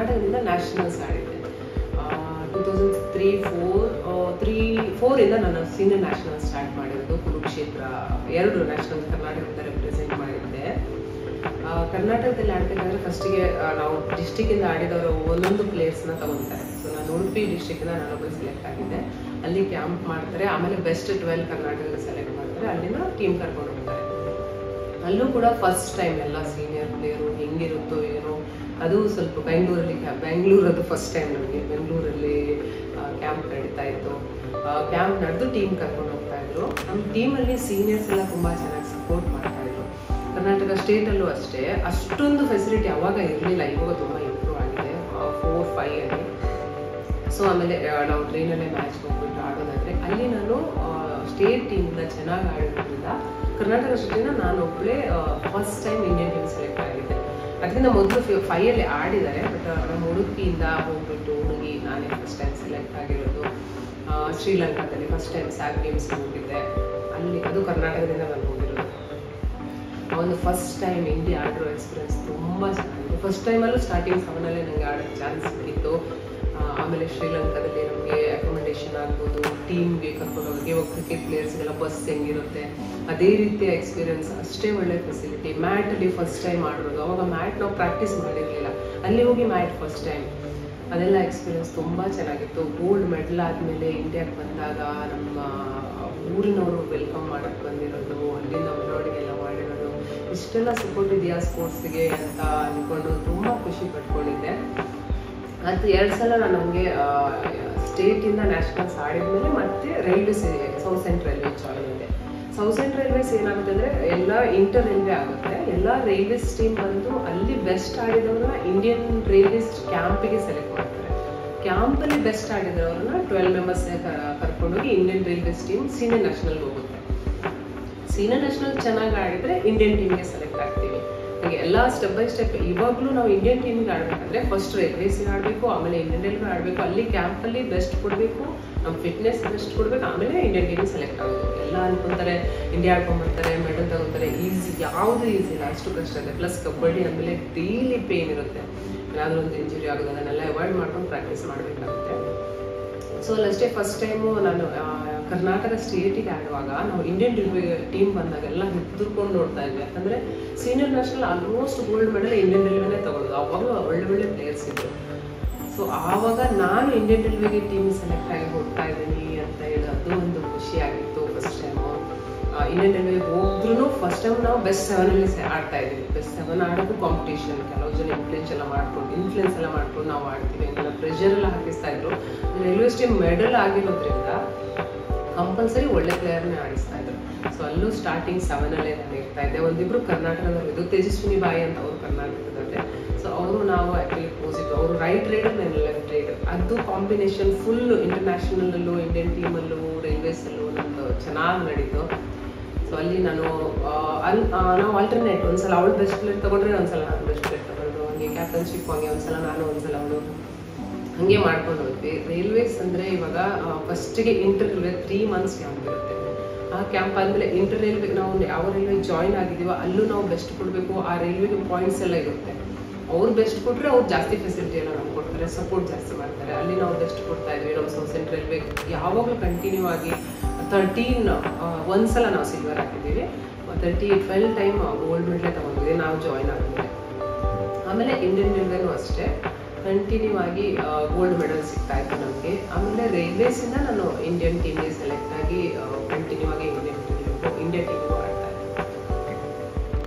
ಕರ್ನಾಟಕದಿಂದ ನ್ಯಾಷನಲ್ಸ್ ಆಡಿದ್ದೆ. 2003-4 ಇಂದ ನಾನು ಸೀನಿಯರ್ ನ್ಯಾಷನಲ್ ಸ್ಟಾರ್ಟ್ ಮಾಡಿರೋದು. ಕುರುಕ್ಷೇತ್ರ 2 ನ್ಯಾಷನಲ್ ಕರ್ನಾಟಕದಿಂದ ರೆಪ್ರೆಸೆಂಟ್ ಮಾಡಿದ್ದೆ. ಕರ್ನಾಟಕದಲ್ಲಿ ಆಡಬೇಕಾದ್ರೆ ಫಸ್ಟಿಗೆ ನಾವು ಡಿಸ್ಟಿಕ್ಕಿಂದ ಆಡಿದವರು ಒಂದೊಂದು ಪ್ಲೇಯರ್ಸ್ನ ತಗೊತಾರೆ. ಸೊ ನಾನು ಉಡುಪಿ ಡಿಸ್ಟಿಕ್ಕಿಂದ ನಾನೊಬ್ಬರು ಸೆಲೆಕ್ಟ್ ಆಗಿದ್ದೆ. ಅಲ್ಲಿ ಕ್ಯಾಂಪ್ ಮಾಡ್ತಾರೆ, ಆಮೇಲೆ ಬೆಸ್ಟ್ 12 ಕರ್ನಾಟಕದಲ್ಲಿ ಸೆಲೆಕ್ಟ್ ಮಾಡ್ತಾರೆ, ಅಲ್ಲಿಂದ ಟೀಮ್ ಕರ್ಕೊಂಡು ಹೋಗ್ತಾರೆ. ಅಲ್ಲೂ ಕೂಡ ಫಸ್ಟ್ ಟೈಮ್ ಎಲ್ಲ ಸೀನಿಯರ್ ಪ್ಲೇಯರು ಹೆಂಗಿರುತ್ತೋ ಏನೋ, ಅದು ಸ್ವಲ್ಪ ಬೆಂಗಳೂರದ್ದು ಫಸ್ಟ್ ಟೈಮ್ ನಮಗೆ. ಬೆಂಗಳೂರಲ್ಲಿ ಕ್ಯಾಂಪ್ ನಡೀತಾ ಇತ್ತು. ಕ್ಯಾಂಪ್ ನಡೆದು ಟೀಮ್ ಕರ್ಕೊಂಡು ಹೋಗ್ತಾ ಇದ್ರು. ನಮ್ಮ ಟೀಮಲ್ಲಿ ಸೀನಿಯರ್ಸ್ ಎಲ್ಲ ತುಂಬ ಚೆನ್ನಾಗಿ ಸಪೋರ್ಟ್ ಮಾಡ್ತಾ ಇದ್ರು. ಕರ್ನಾಟಕ ಸ್ಟೇಟಲ್ಲೂ ಅಷ್ಟೇ ಅಷ್ಟೊಂದು ಫೆಸಿಲಿಟಿ ಅವಾಗ ಇರಲಿಲ್ಲ, ಇವಾಗ ತುಂಬ ಇಂಪ್ರೂವ್ ಆಗಿದೆ 4-5 ಅಲ್ಲಿ. ಸೊ ಆಮೇಲೆ ನಾವು ಟ್ರೈನಲ್ಲೇ ಮ್ಯಾಚ್ ಹೋಗ್ಬಿಟ್ಟು ಆಡೋದಾದರೆ ಅಲ್ಲಿ ನಾನು ಸ್ಟೇಟ್ ಟೀಮಿಂದ ಚೆನ್ನಾಗಿ ಆಡಿರೋದ್ರಿಂದ ಕರ್ನಾಟಕ ಸ್ಟೇಟಿಂದ ನಾನು ಒಬ್ಬಳೇ first time Indian team select ಆಗಿದ್ದೆ. ಅದರಿಂದ ಮೊದಲು 5 ಅಲ್ಲಿ ಆಡಿದ್ದಾರೆ, ಬಟ್ ನಮ್ಮ ಉಡುಪಿಯಿಂದ ಹೋಗ್ಬಿಟ್ಟು ಹುಡುಗಿ ನಾನೇ ಫಸ್ಟ್ ಟೈಮ್ ಸೆಲೆಕ್ಟ್ ಆಗಿರೋದು. ಶ್ರೀಲಂಕಾದಲ್ಲಿ ಫಸ್ಟ್ ಟೈಮ್ ಸ್ಯಾಕ್ ಗೇಮ್ಸ್ ಹೋಗಿದ್ದೆ, ಅಲ್ಲಿ ಅದು ಕರ್ನಾಟಕದಿಂದ ನಾನು ಹೋಗಿರೋದು. ಒಂದು ಫಸ್ಟ್ ಟೈಮ್ ಇಂಡಿಯಾ ಆಡಿರೋ ಎಕ್ಸ್ಪೀರಿಯನ್ಸ್ ತುಂಬ ಚೆನ್ನಾಗಿದೆ. ಫಸ್ಟ್ ಟೈಮಲ್ಲೂ ಸ್ಟಾರ್ಟಿಂಗ್ 7 ಅಲ್ಲೇ ನನಗೆ ಆಡೋ ಚಾನ್ಸ್ ಸಿಕ್ಕಿತ್ತು. ಆಮೇಲೆ ಶ್ರೀಲಂಕಾದಲ್ಲಿ ನಮಗೆ ಅಕೊಮಡೇಷನ್ ಆಗ್ಬೋದು, ಟೀಮ್ಗೆ ಕರ್ಕೊಂಡು ಹೋಗಿ ಇವಾಗ ಕ್ರಿಕೆಟ್ ಪ್ಲೇಯರ್ಸ್ಗೆಲ್ಲ ಬಸ್ ಹೆಂಗಿರುತ್ತೆ ಅದೇ ರೀತಿಯ ಎಕ್ಸ್ಪೀರಿಯನ್ಸ್, ಅಷ್ಟೇ ಒಳ್ಳೆ ಫೆಸಿಲಿಟಿ. ಮ್ಯಾಟಲ್ಲಿ ಫಸ್ಟ್ ಟೈಮ್ ಆಡಿರೋದು, ಅವಾಗ ಮ್ಯಾಟ್ ನಾವು ಪ್ರಾಕ್ಟೀಸ್ ಮಾಡಿರಲಿಲ್ಲ, ಅಲ್ಲಿ ಹೋಗಿ ಮ್ಯಾಟ್ ಫಸ್ಟ್ ಟೈಮ್, ಅದೆಲ್ಲ ಎಕ್ಸ್ಪೀರಿಯನ್ಸ್ ತುಂಬ ಚೆನ್ನಾಗಿತ್ತು. ಗೋಲ್ಡ್ ಮೆಡಲ್ ಆದಮೇಲೆ ಇಂಡಿಯಾಗೆ ಬಂದಾಗ ನಮ್ಮ ಊರಿನವರು ವೆಲ್ಕಮ್ ಮಾಡೋಕ್ಕೆ ಬಂದಿರೋದು, ಅಲ್ಲಿಂದ ಮೆರವಣಿಗೆಲ್ಲ ಮಾಡಿರೋದು, ಇಷ್ಟೆಲ್ಲ ಸಪೋರ್ಟ್ ಇದೆಯಾ ಸ್ಪೋರ್ಟ್ಸ್ಗೆ ಅಂತ ಅಂದ್ಕೊಂಡು ತುಂಬ ಖುಷಿ ಪಟ್ಕೊಂಡಿದ್ದೆ. ಅದು 2 ಸಲ ನಾನು ಹಂಗೆ ಸ್ಟೇಟಿಂದ ನ್ಯಾಷನಲ್ಸ್ ಆಡಿದ್ಮೇಲೆ ಮತ್ತೆ railways south central railway join ಇದೆ. ಸೌತ್ ಸೆಂಟ್ರಲ್ ರೈಲ್ವೇಸ್ ಏನಾಗುತ್ತೆ ಅಂದರೆ ಎಲ್ಲ ಇಂಟರ್ ರೈಲ್ವೆ ಆಗುತ್ತೆ. ಎಲ್ಲ ರೈಲ್ವೇಸ್ ಟೀಮ್ ಬಂದು ಅಲ್ಲಿ ಬೆಸ್ಟ್ ಆಡಿದವ್ರನ್ನ ಇಂಡಿಯನ್ ರೈಲ್ವೇಸ್ ಕ್ಯಾಂಪಿಗೆ ಸೆಲೆಕ್ಟ್ ಮಾಡ್ತಾರೆ. ಕ್ಯಾಂಪಲ್ಲಿ ಬೆಸ್ಟ್ ಆಡಿದವ್ರನ್ನ 12 ಮೆಂಬರ್ಸ್ ಕರ್ಕೊಂಡೋಗಿ ಇಂಡಿಯನ್ ರೈಲ್ವೇಸ್ ಟೀಮ್ ಸೀನಿಯರ್ ನ್ಯಾಷನಲ್ಗೆ ಹೋಗುತ್ತೆ. ಸೀನಿಯರ್ ನ್ಯಾಷನಲ್ ಚೆನ್ನಾಗಿ ಆಡಿದರೆ ಇಂಡಿಯನ್ ಟೀಮ್ಗೆ ಸೆಲೆಕ್ಟ್ ಆಗ್ತೀವಿ. ಹಾಗೆ ಎಲ್ಲ ಸ್ಟೆಪ್ ಬೈ ಸ್ಟೆಪ್. ಇವಾಗಲೂ ನಾವು ಇಂಡಿಯನ್ ಟೀಮಿಗೆ ಆಡಬೇಕಂದ್ರೆ ಫಸ್ಟ್ ರೈಲ್ವೇಸಿಗೆ ಆಡಬೇಕು, ಆಮೇಲೆ ಇಂಡಿಯನ್ ರೈಲ್ವೆ ಆಡಬೇಕು, ಅಲ್ಲಿ ಕ್ಯಾಂಪಲ್ಲಿ ಬೆಸ್ಟ್ ಕೊಡಬೇಕು, ನಮ್ಮ ಫಿಟ್ನೆಸ್ ಬೆಸ್ಟ್ ಕೊಡಬೇಕು, ಆಮೇಲೆ ಇಂಡಿಯನ್ ಟೀಮಿಗೆ ಸೆಲೆಕ್ಟ್ ಆಗೋದು. ಎಲ್ಲ ಅನ್ಕೊಂತಾರೆ ಇಂಡಿಯಾ ಆಡ್ಕೊಂಡ್ಬರ್ತಾರೆ, ಮೆಡಲ್ ತಗೋತಾರೆ, ಈಸಿ, ಯಾವುದು ಈಸಿ ಇಲ್ಲ, ಅಷ್ಟು ಕಷ್ಟ ಇದೆ. ಪ್ಲಸ್ ಕಬಡ್ಡಿ ಆದಮೇಲೆ ಡೈಲಿ ಪೇನ್ ಇರುತ್ತೆ, ಏನಾದರೂ ಒಂದು ಇಂಜುರಿ ಆಗೋದು, ಅದನ್ನೆಲ್ಲ ಅವಾಯ್ಡ್ ಮಾಡ್ಕೊಂಡು ಪ್ರಾಕ್ಟೀಸ್ ಮಾಡಬೇಕಾಗುತ್ತೆ. ಸೊ ಅಲ್ಲಷ್ಟೇ ಫಸ್ಟ್ ಟೈಮು ನಾನು ಕರ್ನಾಟಕ ಸ್ಟೇಟಿಗೆ ಆಡುವಾಗ ನಾವು ಇಂಡಿಯನ್ ರೈಲ್ವೆ ಟೀಮ್ ಬಂದಾಗೆಲ್ಲ ಹೆದರ್ಕೊಂಡು ನೋಡ್ತಾ ಇದ್ವಿ. ಯಾಕಂದರೆ senior national almost gold medal Indian ರೈಲ್ವೆನೇ ತಗೊಳ್ಳೋದು, ಆವಾಗಲೂ ಒಳ್ಳೆ ಪ್ಲೇಯರ್ಸ್ ಇದ್ದರು. ಸೊ ಆವಾಗ ನಾನು ಇಂಡಿಯನ್ ರೈಲ್ವೆಗೆ ಟೀಮ್ ಸೆಲೆಕ್ಟ್ ಆಗಿ ಹೋಗ್ತಾ ಇದ್ದೀನಿ ಅಂತ ಹೇಳಿ ಅದು ಒಂದು ಖುಷಿಯಾಗಿತ್ತು. ಫಸ್ಟ್ ಟೈಮು ಇಂಡಿಯನ್ ರೈಲ್ವೆಗೆ ಹೋದ್ರೂ ಫಸ್ಟ್ ಟೈಮ್ ನಾವು ಬೆಸ್ಟ್ 7 ಆಡ್ತಾ ಇದ್ದೀವಿ. ಬೆಸ್ಟ್ 7 ಆಡೋದು ಕಾಂಪಿಟೇಷನ್, ಕೆಲವು ಜನ ಇನ್ಫ್ಲುಯೆನ್ಸ್ ಎಲ್ಲ ಮಾಡ್ಕೊಂಡು ನಾವು ಆಡ್ತೀವಿ ಅಂತೆಲ್ಲ ಪ್ರೆಷರ್ ಎಲ್ಲ ಹಾಕಿಸ್ತಾ ಇದ್ರು. ರೈಲ್ವೇಸ್ ಟೀಮ್ ಮೆಡಲ್ ಆಗಿರೋದ್ರಿಂದ ಕಂಪಲ್ಸರಿ ಒಳ್ಳೆ ಪ್ಲೇಯರ್ನೇ ಆಡಿಸ್ತಾ ಇದ್ರು. ಸೊ ಅಲ್ಲೂ ಸ್ಟಾರ್ಟಿಂಗ್ 7 ಅಲ್ಲೇ ನಾನು ಇರ್ತಾ ಇದ್ದೆ. ಒಂದಿಬ್ರು ಕರ್ನಾಟಕದವರು, ಇದು ತೇಜಸ್ವಿನಿ ಬಾಯಿ ಅಂತ ಅವರು ಕರ್ನಾಟಕದವ್ರೆ. ಸೊ ಅವರು ನಾವು ಆ್ಯಕ್ಚುಲಿ ಪೋಸಿಟ್, ಅವರು ರೈಟ್ ರೈಡರ್ ನಾನು ಲೆಫ್ಟ್ ರೈಡರ್, ಅದು ಕಾಂಬಿನೇಷನ್ ಫುಲ್ ಇಂಟರ್ನ್ಯಾಷನಲ್ಲೂ ಇಂಡಿಯನ್ ಟೀಮಲ್ಲೂ ರೈಲ್ವೇಸಲ್ಲೂ ನಮ್ಮದು ಚೆನ್ನಾಗಿ ನಡೀತು. ಸೊ ಅಲ್ಲಿ ನಾವು ಆಲ್ಟರ್ನೇಟ್, ಒಂದ್ಸಲ ಅವಳು ಬೆಸ್ಟ್ ಪ್ಲೇಯರ್ ತೊಗೊಂಡ್ರೆ ಒಂದ್ಸಲ ನಾನು ಬೆಸ್ಟ್ ಪ್ಲೇಯರ್ ತೊಗೊಂಡು, ಹಂಗೆ ಕ್ಯಾಪ್ಟನ್ಶಿಪ್ ಹಂಗೆ ಒಂದ್ಸಲ ನಾನು ಒಂದ್ಸಲ ಅವಳು, ಹಾಗೆ ಮಾಡ್ಕೊಂಡು ಹೋದ್ವಿ. ರೈಲ್ವೇಸ್ ಅಂದರೆ ಇವಾಗ ಫಸ್ಟಿಗೆ ಇಂಟರ್ ರೈಲ್ವೆ 3 ಮಂತ್ಸ್ ಕ್ಯಾಂಪ್ ಇರುತ್ತೆ. ಆ ಕ್ಯಾಂಪ್ ಆದಮೇಲೆ ಇಂಟರ್ ರೈಲ್ವೆ ನಾವು ಯಾವ ರೈಲ್ವೆ ಜಾಯಿನ್ ಆಗಿದ್ದೀವೋ ಅಲ್ಲೂ ನಾವು ಬೆಸ್ಟ್ ಕೊಡಬೇಕು. ಆ ರೈಲ್ವೆಗೆ ಪಾಯಿಂಟ್ಸ್ ಎಲ್ಲ ಇರುತ್ತೆ. ಅವ್ರು ಬೆಸ್ಟ್ ಕೊಟ್ಟರೆ ಅವ್ರು ಜಾಸ್ತಿ ಫೆಸಿಲಿಟಿ ಎಲ್ಲ ನಮ್ಗೆ ಕೊಡ್ತಾರೆ, ಸಪೋರ್ಟ್ ಜಾಸ್ತಿ ಮಾಡ್ತಾರೆ. ಅಲ್ಲಿ ನಾವು ಬೆಸ್ಟ್ ಕೊಡ್ತಾ ಇದ್ವಿ. ನಮ್ಮ ಸೌತ್ ಸೆಂಟ್ರಲ್ ರೈಲ್ವೆ ಯಾವಾಗಲೂ ಕಂಟಿನ್ಯೂ ಆಗಿ 13 ಒಂದ್ಸಲ ನಾವು ಸಿಲ್ವರ್ ಹಾಕಿದ್ದೀವಿ, 12 ಟೈಮ್ ಗೋಲ್ಡ್ ಮೆಡಲ್ ತಗೊಂಡಿದ್ದೀವಿ ನಾವು ಜಾಯಿನ್ ಆದಮೇಲೆ. ಆಮೇಲೆ ಇಂಡಿಯನ್ ರೈಲ್ವೆನೂ ಅಷ್ಟೇ ಕಂಟಿನ್ಯೂ ಆಗಿ ಗೋಲ್ಡ್ ಮೆಡಲ್ ಸಿಗ್ತಾ ಇತ್ತು ನಮಗೆ. ಆಮೇಲೆ ರೈಲ್ವೇಸಿಂದ ನಾನು ಇಂಡಿಯನ್ ಟೀಮ್ಗೆ ಸೆಲೆಕ್ಟ್ ಆಗಿ ಕಂಟಿನ್ಯೂ ಆಗಿ ಇಂಡಿಯನ್ ಟೀಮಿಗೂ